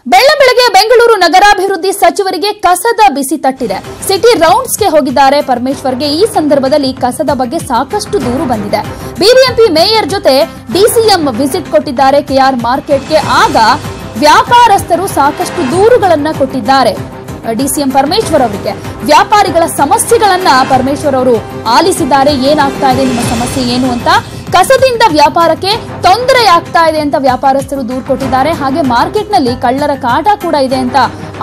ಬೆಳ್ಳಂಬೆಳಗ್ಗೆ ಬೆಂಗಳೂರು ನಗರಾಭಿವೃದ್ಧಿ ಸಚಿವರಿಗೆ ಕಸದ ಬಿಸಿ ತಟ್ಟಿದೆ. ಸಿಟಿ ರೌಂಡ್ಸ್ಗೆ ಹೋಗಿದ್ದಾರೆ ಪರಮೇಶ್ವರ್ಗೆ. ಈ ಸಂದರ್ಭದಲ್ಲಿ ಕಸದ ಬಗ್ಗೆ ಸಾಕಷ್ಟು ದೂರು ಬಂದಿದೆ. ಬಿಬಿಎಂಪಿ ಮೇಯರ್ ಜೊತೆ ಡಿಸಿಎಂ ವಿಸಿಟ್ ಕೊಟ್ಟಿದ್ದಾರೆ ಕೆಆರ್ ಮಾರ್ಕೆಟ್ಗೆ. ಆಗ ವ್ಯಾಪಾರಸ್ಥರು ಸಾಕಷ್ಟು ದೂರುಗಳನ್ನ ಕೊಟ್ಟಿದ್ದಾರೆ ಡಿಸಿಎಂ ಪರಮೇಶ್ವರ್ ಅವರಿಗೆ. ವ್ಯಾಪಾರಿಗಳ ಸಮಸ್ಯೆಗಳನ್ನ ಪರಮೇಶ್ವರ್ ಅವರು ಆಲಿಸಿದ್ದಾರೆ. ಏನಾಗ್ತಾ ಇದೆ, ನಿಮ್ಮ ಸಮಸ್ಯೆ ಏನು ಅಂತ. ಕಸದಿಂದ ವ್ಯಾಪಾರಕ್ಕೆ ತೊಂದರೆ ಆಗ್ತಾ ಇದೆ ಅಂತ ವ್ಯಾಪಾರಸ್ಥರು ದೂರು ಕೊಟ್ಟಿದ್ದಾರೆ. ಹಾಗೆ ಮಾರ್ಕೆಟ್ನಲ್ಲಿ ಕಳ್ಳರ ಕಾಟ ಕೂಡ ಇದೆ ಅಂತ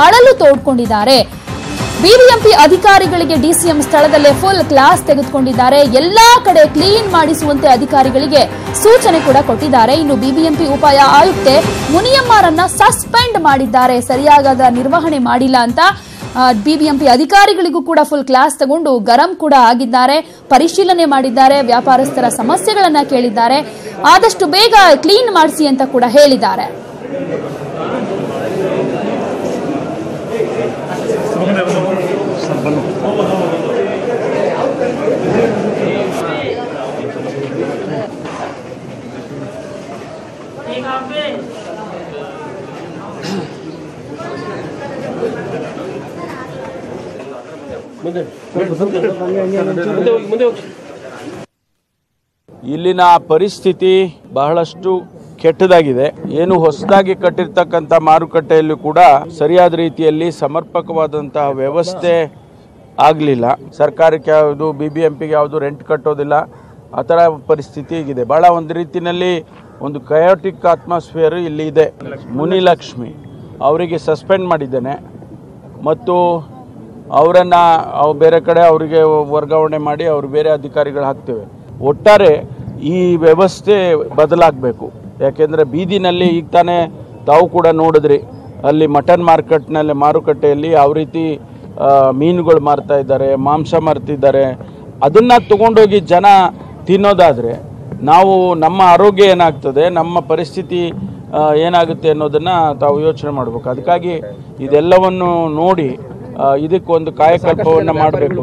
ಅಳಲು ತೋಡ್ಕೊಂಡಿದ್ದಾರೆ. ಬಿಬಿಎಂಪಿ ಅಧಿಕಾರಿಗಳಿಗೆ ಡಿಸಿಎಂ ಸ್ಥಳದಲ್ಲೇ ಫುಲ್ ಕ್ಲಾಸ್ ತೆಗೆದುಕೊಂಡಿದ್ದಾರೆ. ಎಲ್ಲಾ ಕಡೆ ಕ್ಲೀನ್ ಮಾಡಿಸುವಂತೆ ಅಧಿಕಾರಿಗಳಿಗೆ ಸೂಚನೆ ಕೂಡ ಕೊಟ್ಟಿದ್ದಾರೆ. ಇನ್ನು ಬಿಬಿಎಂಪಿ ಉಪ ಆಯುಕ್ತೆ ಮುನಿಯಮ್ಮರನ್ನ ಸಸ್ಪೆಂಡ್ ಮಾಡಿದ್ದಾರೆ. ಸರಿಯಾದ ನಿರ್ವಹಣೆ ಮಾಡಿಲ್ಲ ಅಂತ ಬಿಬಿಎಂಪಿ ಅಧಿಕಾರಿಗಳಿಗೂ ಕೂಡ ಫುಲ್ ಕ್ಲಾಸ್ ತಗೊಂಡು ಗರಂ ಕೂಡ ಆಗಿದ್ದಾರೆ. ಪರಿಶೀಲನೆ ಮಾಡಿದ್ದಾರೆ. ವ್ಯಾಪಾರಸ್ಥರ ಸಮಸ್ಯೆಗಳನ್ನ ಕೇಳಿದ್ದಾರೆ. ಆದಷ್ಟು ಬೇಗ ಕ್ಲೀನ್ ಮಾಡಿಸಿ ಅಂತ ಕೂಡ ಹೇಳಿದ್ದಾರೆ. ಇಲ್ಲಿನ ಪರಿಸ್ಥಿತಿ ಬಹಳಷ್ಟು ಕೆಟ್ಟದಾಗಿದೆ. ಏನು ಹೊಸದಾಗಿ ಕಟ್ಟಿರ್ತಕ್ಕಂಥ ಮಾರುಕಟ್ಟೆಯಲ್ಲೂ ಕೂಡ ಸರಿಯಾದ ರೀತಿಯಲ್ಲಿ ಸಮರ್ಪಕವಾದಂತಹ ವ್ಯವಸ್ಥೆ ಆಗಲಿಲ್ಲ. ಸರ್ಕಾರಕ್ಕೆ ಯಾವುದು, ಬಿಬಿಎಂಪಿಗೆ ಯಾವುದು ರೆಂಟ್ ಕಟ್ಟೋದಿಲ್ಲ, ಆ ಥರ ಪರಿಸ್ಥಿತಿ ಆಗಿದೆ. ಭಾಳ ಒಂದು ರೀತಿಯಲ್ಲಿ ಒಂದು ಕಯೋಟಿಕ್ ಅಟ್ಮಾಸ್ಫಿಯರ್ ಇಲ್ಲಿ ಇದೆ. ಮುನಿಲಕ್ಷ್ಮಿ ಅವರಿಗೆ ಸಸ್ಪೆಂಡ್ ಮಾಡಿದ್ದೇನೆ ಮತ್ತು ಅವರನ್ನು ಬೇರೆ ಕಡೆ ಅವರಿಗೆ ವರ್ಗಾವಣೆ ಮಾಡಿ ಅವರು ಬೇರೆ ಅಧಿಕಾರಿಗಳು ಹಾಕ್ತೇವೆ. ಒಟ್ಟಾರೆ ಈ ವ್ಯವಸ್ಥೆ ಬದಲಾಗಬೇಕು. ಯಾಕೆಂದರೆ ಬೀದಿನಲ್ಲಿ ಈಗ ತಾನೇ ತಾವು ಕೂಡ ನೋಡಿದ್ರಿ, ಅಲ್ಲಿ ಮಟನ್ ಮಾರುಕಟ್ಟೆಯಲ್ಲಿ ಯಾವ ರೀತಿ ಮೀನುಗಳು ಮಾರ್ತಾ ಇದ್ದಾರೆ, ಮಾಂಸ ಮಾರ್ತಿದ್ದಾರೆ. ಅದನ್ನು ತಗೊಂಡೋಗಿ ಜನ ತಿನ್ನೋದಾದರೆ ನಾವು ನಮ್ಮ ಆರೋಗ್ಯ ಏನಾಗ್ತದೆ, ನಮ್ಮ ಪರಿಸ್ಥಿತಿ ಏನಾಗುತ್ತೆ ಅನ್ನೋದನ್ನು ತಾವು ಯೋಚನೆ ಮಾಡಬೇಕು. ಅದಕ್ಕಾಗಿ ಇದೆಲ್ಲವನ್ನು ನೋಡಿ ಇದಕ್ಕೊಂದು ಕಾಯಕಲ್ಪವನ್ನು ಮಾಡಬೇಕು.